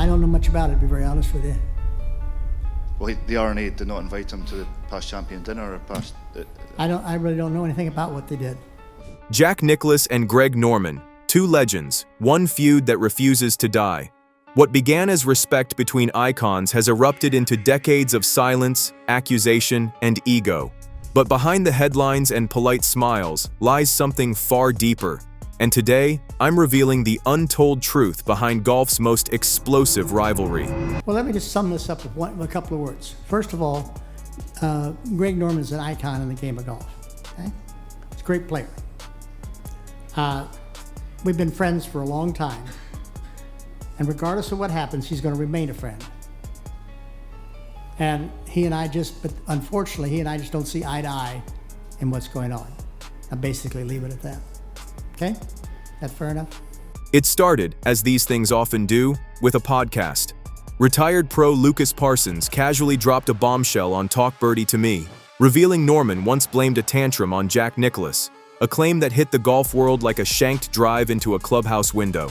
I don't know much about it, to be very honest with you. Well, the RNA did not invite him to the past champion dinner or past... I really don't know anything about what they did. Jack Nicklaus and Greg Norman, two legends, one feud that refuses to die. What began as respect between icons has erupted into decades of silence, accusation, and ego. But behind the headlines and polite smiles lies something far deeper. And today, I'm revealing the untold truth behind golf's most explosive rivalry. Well, let me just sum this up with a couple of words. First of all, Greg Norman is an icon in the game of golf. Okay? He's a great player. We've been friends for a long time. And regardless of what happens, he's going to remain a friend. And unfortunately, he and I just don't see eye to eye in what's going on. I'll basically leave it at that. Okay? That fair enough? It started, as these things often do, with a podcast. Retired pro Lucas Parsons casually dropped a bombshell on Talk Birdie to me, revealing Norman once blamed a tantrum on Jack Nicklaus, a claim that hit the golf world like a shanked drive into a clubhouse window.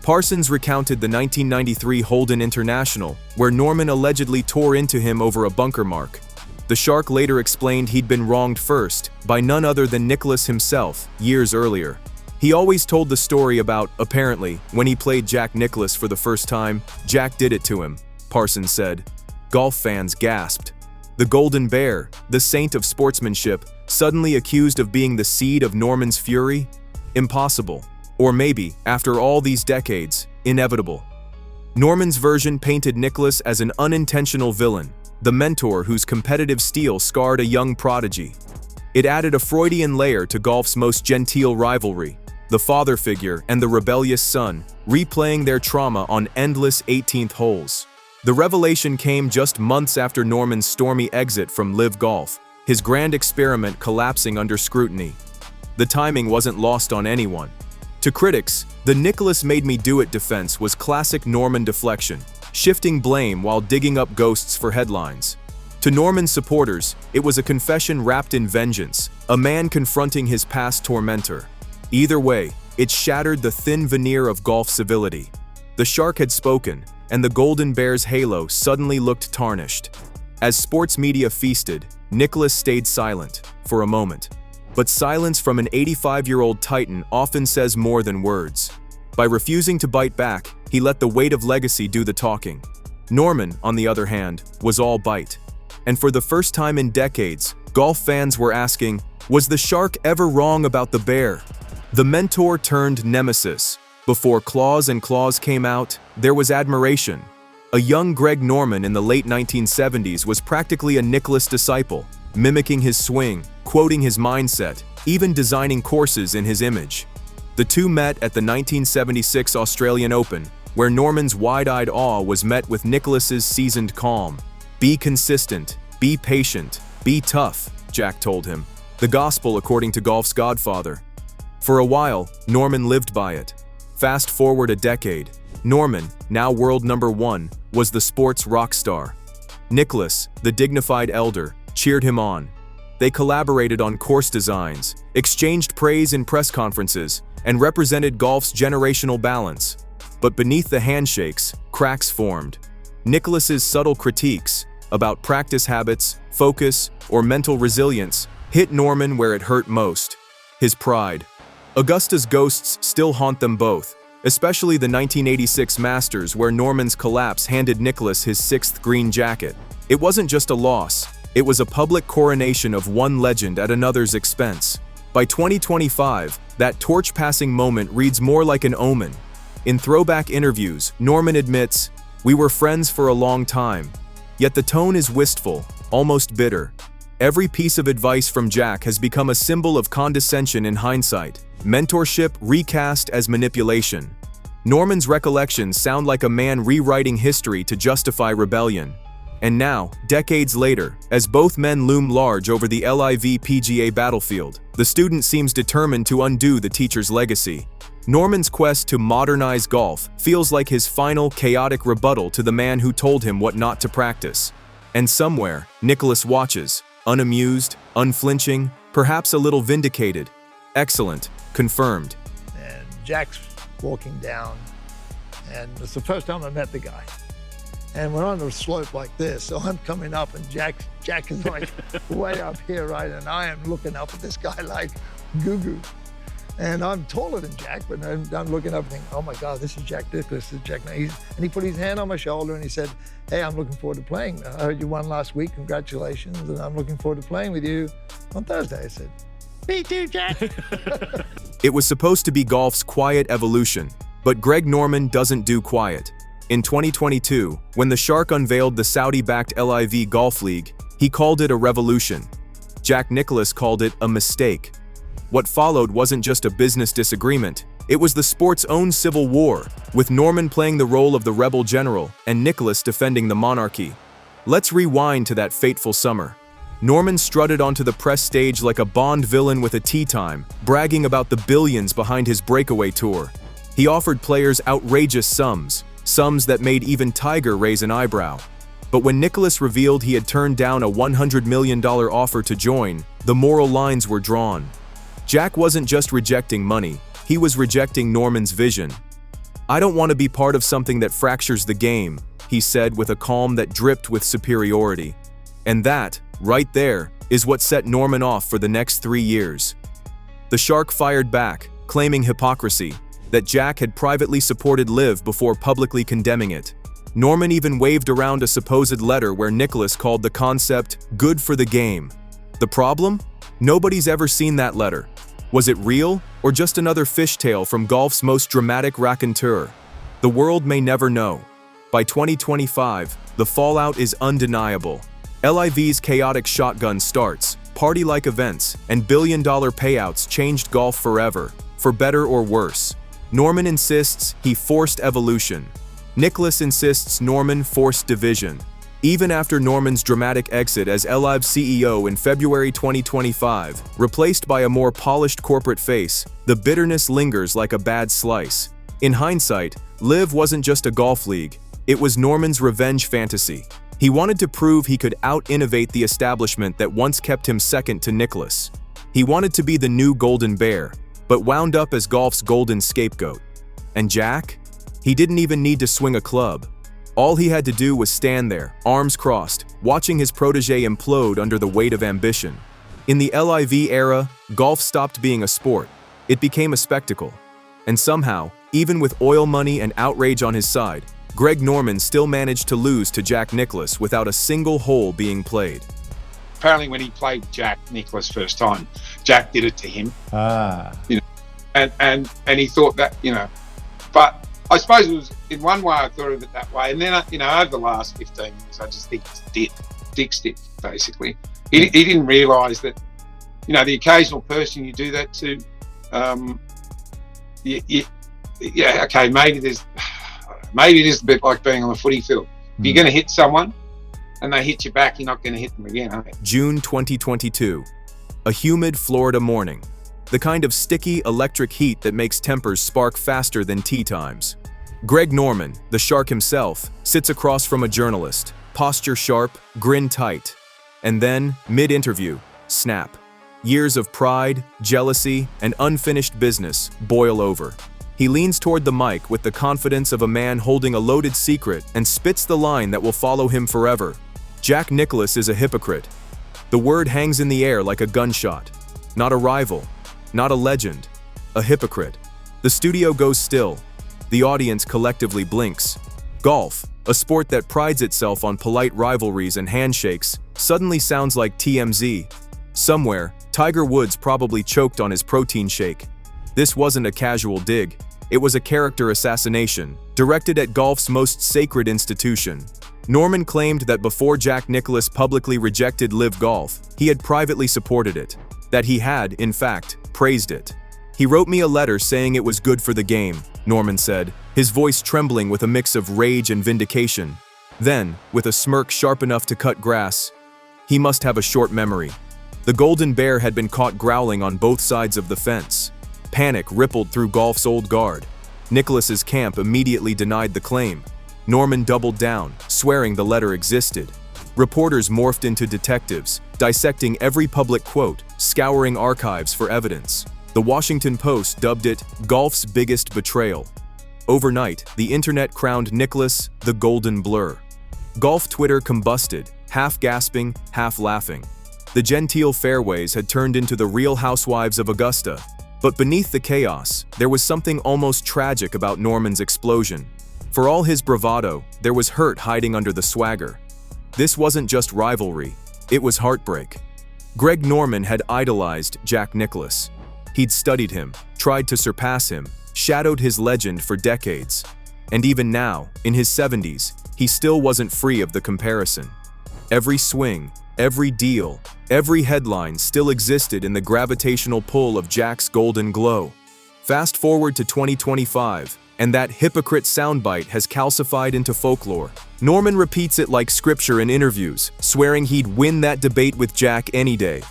Parsons recounted the 1993 Holden International, where Norman allegedly tore into him over a bunker mark. The Shark later explained he'd been wronged first, by none other than Nicklaus himself, years earlier. He always told the story about, apparently, when he played Jack Nicklaus for the first time, Jack did it to him, Parsons said. Golf fans gasped. The Golden Bear, the saint of sportsmanship, suddenly accused of being the seed of Norman's fury? Impossible. Or maybe, after all these decades, inevitable. Norman's version painted Nicklaus as an unintentional villain, the mentor whose competitive steel scarred a young prodigy. It added a Freudian layer to golf's most genteel rivalry, the father figure and the rebellious son, replaying their trauma on endless 18th holes. The revelation came just months after Norman's stormy exit from LIV Golf, his grand experiment collapsing under scrutiny. The timing wasn't lost on anyone. To critics, the Nicklaus made me do it defense was classic Norman deflection, shifting blame while digging up ghosts for headlines. To Norman supporters, it was a confession wrapped in vengeance, a man confronting his past tormentor. Either way, it shattered the thin veneer of golf civility. The Shark had spoken, and the Golden Bear's halo suddenly looked tarnished. As sports media feasted, Nicklaus stayed silent, for a moment. But silence from an 85-year-old titan often says more than words. By refusing to bite back, he let the weight of legacy do the talking. Norman, on the other hand, was all bite. And for the first time in decades, golf fans were asking, was the Shark ever wrong about the Bear? The mentor turned nemesis. Before Claws and Claws came out, there was admiration. A young Greg Norman in the late 1970s was practically a Nicklaus disciple, mimicking his swing, quoting his mindset, even designing courses in his image. The two met at the 1976 Australian Open, where Norman's wide-eyed awe was met with Nicklaus's seasoned calm. Be consistent, be patient, be tough, Jack told him. The gospel according to golf's godfather. For a while, Norman lived by it. Fast forward a decade, Norman, now world number one, was the sport's rock star. Nicklaus, the dignified elder, cheered him on. They collaborated on course designs, exchanged praise in press conferences, and represented golf's generational balance. But beneath the handshakes, cracks formed. Nicklaus's subtle critiques about practice habits, focus, or mental resilience hit Norman where it hurt most: his pride. Augusta's ghosts still haunt them both, especially the 1986 Masters where Norman's collapse handed Nicklaus his sixth green jacket. It wasn't just a loss, it was a public coronation of one legend at another's expense. By 2025, that torch-passing moment reads more like an omen. In throwback interviews, Norman admits, "We were friends for a long time." Yet the tone is wistful, almost bitter. Every piece of advice from Jack has become a symbol of condescension in hindsight, mentorship recast as manipulation. Norman's recollections sound like a man rewriting history to justify rebellion. And now, decades later, as both men loom large over the LIV PGA battlefield, the student seems determined to undo the teacher's legacy. Norman's quest to modernize golf feels like his final chaotic rebuttal to the man who told him what not to practice. And somewhere, Nicklaus watches, unamused, unflinching, perhaps a little vindicated. Excellent. Confirmed. And Jack's walking down And it's the first time I met the guy. And we're on a slope like this, so I'm coming up and Jack is like way up here, right? And I am looking up at this guy like goo-goo. And I'm taller than Jack, but I'm looking up and thinking, oh my God, this is Jack Nicklaus, this is Jack. And he put his hand on my shoulder and he said, hey, I'm looking forward to playing. I heard you won last week, congratulations. And I'm looking forward to playing with you on Thursday. I said, me too, Jack. It was supposed to be golf's quiet evolution, but Greg Norman doesn't do quiet. In 2022, when the Shark unveiled the Saudi-backed LIV Golf League, he called it a revolution. Jack Nicklaus called it a mistake. What followed wasn't just a business disagreement, it was the sport's own civil war, with Norman playing the role of the rebel general and Nicklaus defending the monarchy. Let's rewind to that fateful summer. Norman strutted onto the press stage like a Bond villain with a tea time, bragging about the billions behind his breakaway tour. He offered players outrageous sums that made even Tiger raise an eyebrow. But when Nicklaus revealed he had turned down a $100 million offer to join, the moral lines were drawn. Jack wasn't just rejecting money, he was rejecting Norman's vision. I don't want to be part of something that fractures the game, he said with a calm that dripped with superiority. And that, right there, is what set Norman off for the next 3 years. The Shark fired back, claiming hypocrisy, that Jack had privately supported LIV before publicly condemning it. Norman even waved around a supposed letter where Nicklaus called the concept good for the game. The problem? Nobody's ever seen that letter. Was it real, or just another fishtale from golf's most dramatic raconteur? The world may never know. By 2025, the fallout is undeniable. LIV's chaotic shotgun starts, party-like events, and billion-dollar payouts changed golf forever, for better or worse. Norman insists he forced evolution. Nicklaus insists Norman forced division. Even after Norman's dramatic exit as LIV CEO in February 2025, replaced by a more polished corporate face, the bitterness lingers like a bad slice. In hindsight, LIV wasn't just a golf league, it was Norman's revenge fantasy. He wanted to prove he could out-innovate the establishment that once kept him second to Nicklaus. He wanted to be the new Golden Bear, but wound up as golf's golden scapegoat. And Jack? He didn't even need to swing a club. All he had to do was stand there, arms crossed, watching his protege implode under the weight of ambition. In the LIV era, golf stopped being a sport. It became a spectacle. And somehow, even with oil money and outrage on his side, Greg Norman still managed to lose to Jack Nicklaus without a single hole being played. Apparently when he played Jack Nicklaus first time, Jack did it to him. You know, and he thought that, you know, but I suppose it was, in one way I thought of it that way, and then, you know, over the last 15 years, I just think it's dick stick, basically. He didn't realise that, you know, the occasional person you do that to, yeah, okay, maybe it is a bit like being on a footy field. If you're going to hit someone and they hit you back, you're not going to hit them again, are you? June 2022. A humid Florida morning. The kind of sticky, electric heat that makes tempers spark faster than tea times. Greg Norman, the Shark himself, sits across from a journalist, posture sharp, grin tight. And then, mid-interview, snap. Years of pride, jealousy, and unfinished business boil over. He leans toward the mic with the confidence of a man holding a loaded secret and spits the line that will follow him forever. Jack Nicklaus is a hypocrite. The word hangs in the air like a gunshot. Not a rival. Not a legend, a hypocrite. The studio goes still. The audience collectively blinks. Golf, a sport that prides itself on polite rivalries and handshakes, suddenly sounds like TMZ. Somewhere, Tiger Woods probably choked on his protein shake. This wasn't a casual dig. It was a character assassination, directed at golf's most sacred institution. Norman claimed that before Jack Nicklaus publicly rejected LIV Golf, he had privately supported it. That he had, in fact, praised it. He wrote me a letter saying it was good for the game, Norman said, his voice trembling with a mix of rage and vindication. Then, with a smirk sharp enough to cut grass, he must have a short memory. The Golden Bear had been caught growling on both sides of the fence. Panic rippled through golf's old guard. Nicklaus's camp immediately denied the claim. Norman doubled down, swearing the letter existed. Reporters morphed into detectives, dissecting every public quote, scouring archives for evidence. The Washington Post dubbed it golf's biggest betrayal. Overnight, the internet crowned Nicklaus the golden blur. Golf Twitter combusted, half gasping, half laughing. The genteel fairways had turned into the Real Housewives of Augusta. But beneath the chaos, there was something almost tragic about Norman's explosion. For all his bravado, there was hurt hiding under the swagger. This wasn't just rivalry, it was heartbreak. Greg Norman had idolized Jack Nicklaus. He'd studied him, tried to surpass him, shadowed his legend for decades. And even now, in his 70s, he still wasn't free of the comparison. Every swing, every deal, every headline still existed in the gravitational pull of Jack's golden glow. Fast forward to 2025, and that hypocrite soundbite has calcified into folklore. Norman repeats it like scripture in interviews, swearing he'd win that debate with Jack any day.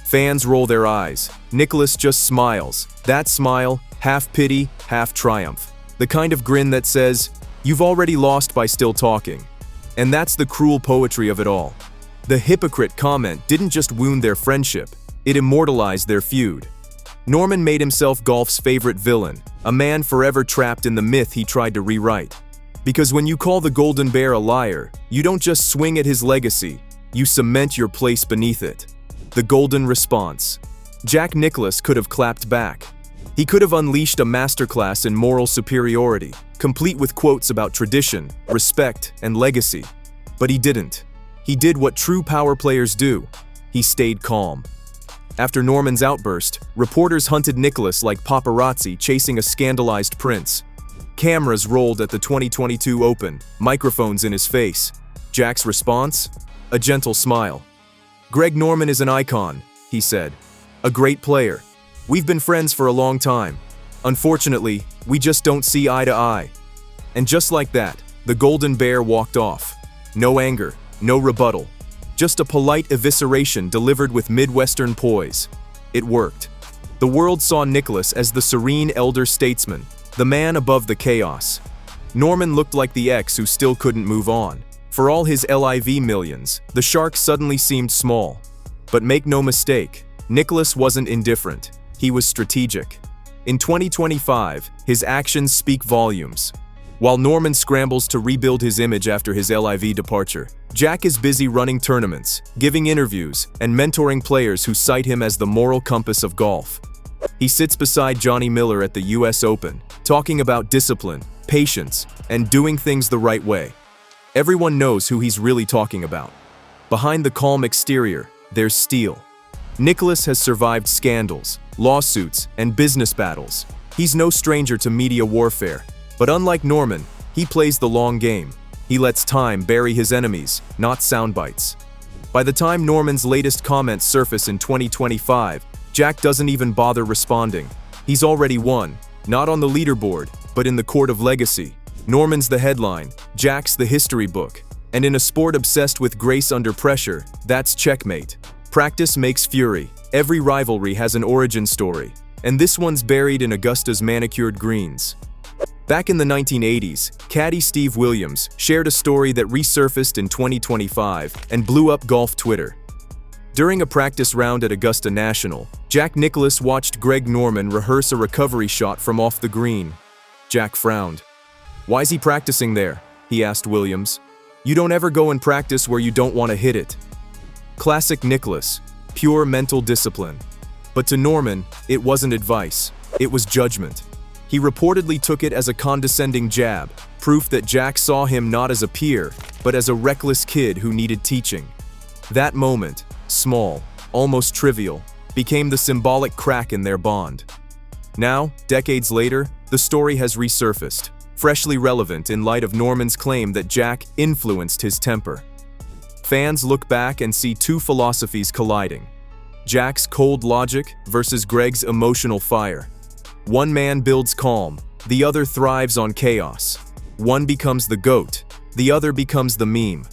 Fans roll their eyes. Nicklaus just smiles. That smile, half pity, half triumph. The kind of grin that says, "You've already lost by still talking." And that's the cruel poetry of it all. The hypocrite comment didn't just wound their friendship, it immortalized their feud. Norman made himself golf's favorite villain, a man forever trapped in the myth he tried to rewrite. Because when you call the Golden Bear a liar, you don't just swing at his legacy, you cement your place beneath it. The golden response. Jack Nicklaus could have clapped back. He could have unleashed a masterclass in moral superiority, complete with quotes about tradition, respect, and legacy. But he didn't. He did what true power players do. He stayed calm. After Norman's outburst, reporters hunted Nicklaus like paparazzi chasing a scandalized prince. Cameras rolled at the 2022 Open, microphones in his face. Jack's response? A gentle smile. "Greg Norman is an icon," he said. "A great player. We've been friends for a long time. Unfortunately, we just don't see eye to eye." And just like that, the Golden Bear walked off. No anger, no rebuttal. Just a polite evisceration delivered with Midwestern poise. It worked. The world saw Nicklaus as the serene elder statesman, the man above the chaos. Norman looked like the ex who still couldn't move on. For all his LIV millions, the shark suddenly seemed small. But make no mistake, Nicklaus wasn't indifferent. He was strategic. In 2025, his actions speak volumes. While Norman scrambles to rebuild his image after his LIV departure, Jack is busy running tournaments, giving interviews, and mentoring players who cite him as the moral compass of golf. He sits beside Johnny Miller at the US Open, talking about discipline, patience, and doing things the right way. Everyone knows who he's really talking about. Behind the calm exterior, there's steel. Nicklaus has survived scandals, lawsuits, and business battles. He's no stranger to media warfare. But unlike Norman, he plays the long game. He lets time bury his enemies, not soundbites. By the time Norman's latest comments surface in 2025, Jack doesn't even bother responding. He's already won, not on the leaderboard, but in the court of legacy. Norman's the headline, Jack's the history book. And in a sport obsessed with grace under pressure, that's checkmate. Practice makes fury. Every rivalry has an origin story. And this one's buried in Augusta's manicured greens. Back in the 1980s, caddy Steve Williams shared a story that resurfaced in 2025 and blew up golf Twitter. During a practice round at Augusta National, Jack Nicklaus watched Greg Norman rehearse a recovery shot from off the green. Jack frowned. "Why's he practicing there?" he asked Williams. "You don't ever go and practice where you don't want to hit it." Classic Nicklaus, pure mental discipline. But to Norman, it wasn't advice, it was judgment. He reportedly took it as a condescending jab, proof that Jack saw him not as a peer, but as a reckless kid who needed teaching. That moment, small, almost trivial, became the symbolic crack in their bond. Now, decades later, the story has resurfaced, freshly relevant in light of Norman's claim that Jack influenced his temper. Fans look back and see two philosophies colliding: Jack's cold logic versus Greg's emotional fire. One man builds calm, the other thrives on chaos. One becomes the GOAT, the other becomes the meme.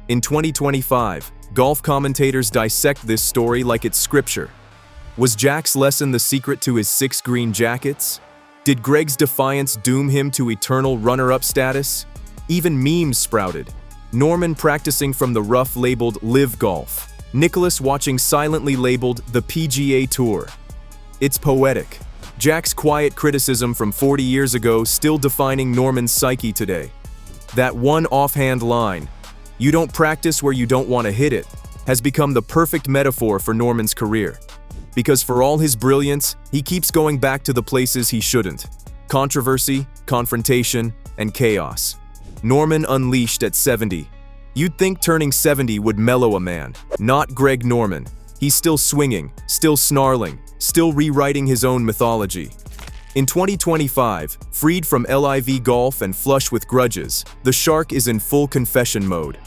In 2025, golf commentators dissect this story like it's scripture. Was Jack's lesson the secret to his 6 green jackets? Did Greg's defiance doom him to eternal runner-up status? Even memes sprouted. Norman practicing from the rough labeled Live Golf. Nicklaus watching silently labeled the PGA Tour. It's poetic. Jack's quiet criticism from 40 years ago still defining Norman's psyche today. That one offhand line, "You don't practice where you don't want to hit it," has become the perfect metaphor for Norman's career. Because for all his brilliance, he keeps going back to the places he shouldn't. Controversy, confrontation, and chaos. Norman unleashed at 70. You'd think turning 70 would mellow a man. Not Greg Norman. He's still swinging, still snarling, still rewriting his own mythology. In 2025, freed from LIV golf and flush with grudges, the Shark is in full confession mode.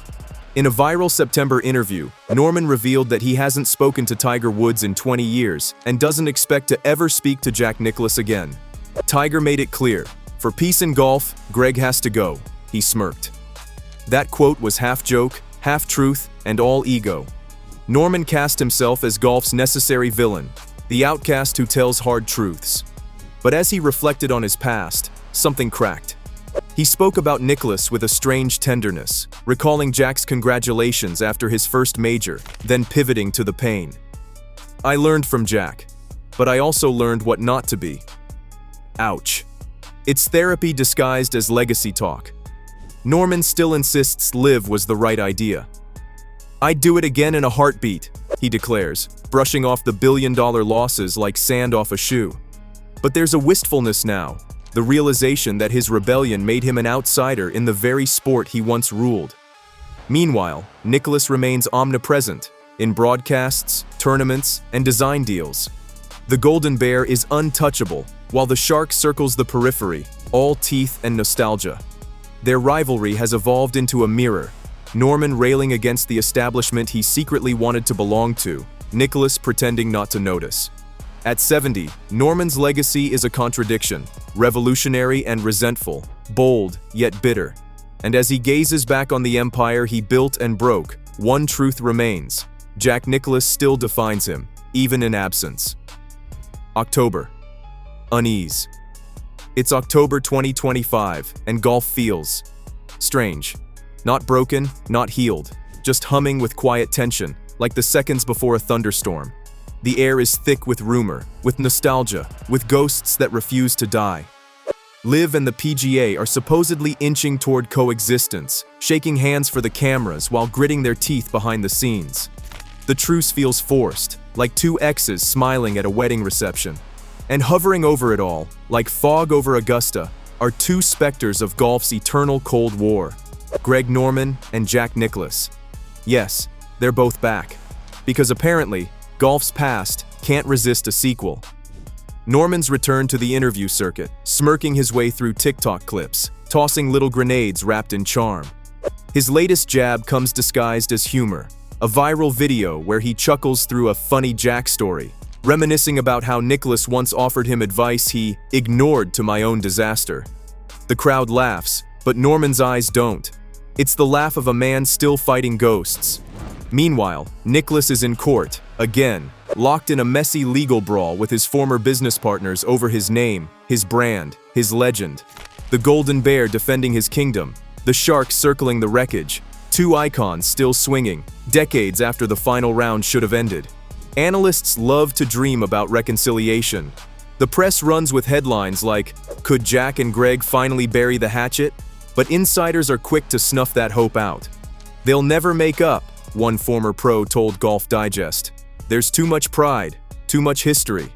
In a viral September interview, Norman revealed that he hasn't spoken to Tiger Woods in 20 years and doesn't expect to ever speak to Jack Nicklaus again. Tiger made it clear, "For peace in golf, Greg has to go," he smirked. That quote was half joke, half truth, and all ego. Norman cast himself as golf's necessary villain, the outcast who tells hard truths. But as he reflected on his past, something cracked. He spoke about Nicklaus with a strange tenderness, recalling Jack's congratulations after his first major, then pivoting to the pain. "I learned from Jack, but I also learned what not to be." Ouch. It's therapy disguised as legacy talk. Norman still insists LIV was the right idea. "I'd do it again in a heartbeat," he declares, brushing off the billion-dollar losses like sand off a shoe. But there's a wistfulness now, the realization that his rebellion made him an outsider in the very sport he once ruled. Meanwhile, Nicklaus remains omnipresent in broadcasts, tournaments, and design deals. The Golden Bear is untouchable, while the Shark circles the periphery, all teeth and nostalgia. Their rivalry has evolved into a mirror, Norman railing against the establishment he secretly wanted to belong to, Nicklaus pretending not to notice. At 70, Norman's legacy is a contradiction, revolutionary and resentful, bold yet bitter. And as he gazes back on the empire he built and broke, one truth remains: Jack Nicklaus still defines him, even in absence. October. Unease. It's October 2025, and golf feels strange. Not broken, not healed, just humming with quiet tension, like the seconds before a thunderstorm. The air is thick with rumor, with nostalgia, with ghosts that refuse to die. LIV and the PGA are supposedly inching toward coexistence, shaking hands for the cameras while gritting their teeth behind the scenes. The truce feels forced, like two exes smiling at a wedding reception. And hovering over it all, like fog over Augusta, are two specters of golf's eternal Cold War: Greg Norman and Jack Nicklaus. Yes, they're both back. Because apparently, golf's past can't resist a sequel. Norman's returned to the interview circuit, smirking his way through TikTok clips, tossing little grenades wrapped in charm. His latest jab comes disguised as humor, a viral video where he chuckles through a funny Jack story, reminiscing about how Nicklaus once offered him advice he ignored to my own disaster. The crowd laughs, but Norman's eyes don't. It's the laugh of a man still fighting ghosts. Meanwhile, Nicklaus is in court, again, locked in a messy legal brawl with his former business partners over his name, his brand, his legend. The Golden Bear defending his kingdom, the Shark circling the wreckage, two icons still swinging, decades after the final round should have ended. Analysts love to dream about reconciliation. The press runs with headlines like, "Could Jack and Greg finally bury the hatchet?" But insiders are quick to snuff that hope out. "They'll never make up," one former pro told Golf Digest. "There's too much pride, too much history."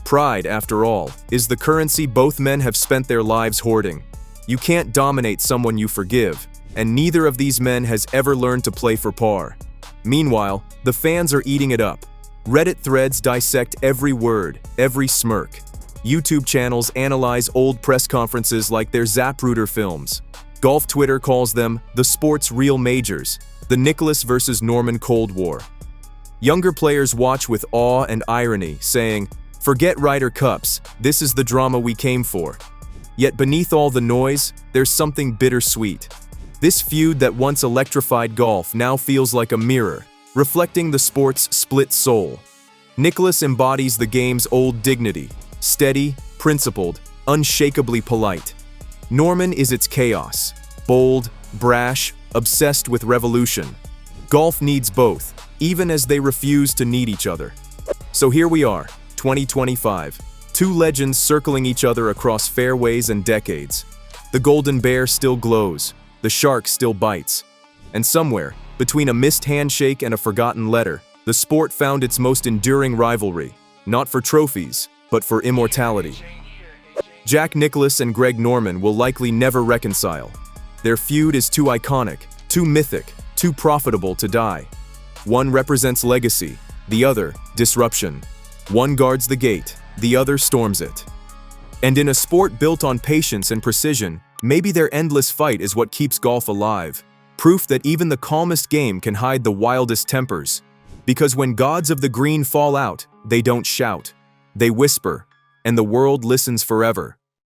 Pride, after all, is the currency both men have spent their lives hoarding. You can't dominate someone you forgive, and neither of these men has ever learned to play for par. Meanwhile, the fans are eating it up. Reddit threads dissect every word, every smirk. YouTube channels analyze old press conferences like they're Zapruder films. Golf Twitter calls them the sport's real majors, the Nicklaus versus Norman Cold War. Younger players watch with awe and irony, saying, "Forget Ryder Cups, this is the drama we came for." Yet beneath all the noise, there's something bittersweet. This feud that once electrified golf now feels like a mirror, reflecting the sport's split soul. Nicklaus embodies the game's old dignity, steady, principled, unshakably polite. Norman is its chaos, bold, brash, obsessed with revolution. Golf needs both, even as they refuse to need each other. So here we are, 2025, Two legends circling each other across fairways and decades. The golden bear still glows, the shark still bites. And somewhere, between a missed handshake and a forgotten letter, the sport found its most enduring rivalry, not for trophies, but for immortality. Jack Nicklaus and Greg Norman will likely never reconcile. Their feud is too iconic, too mythic, too profitable to die. One represents legacy, the other, disruption. One guards the gate, the other storms it. And in a sport built on patience and precision, maybe their endless fight is what keeps golf alive. Proof that even the calmest game can hide the wildest tempers. Because when gods of the green fall out, they don't shout. They whisper, and the world listens forever.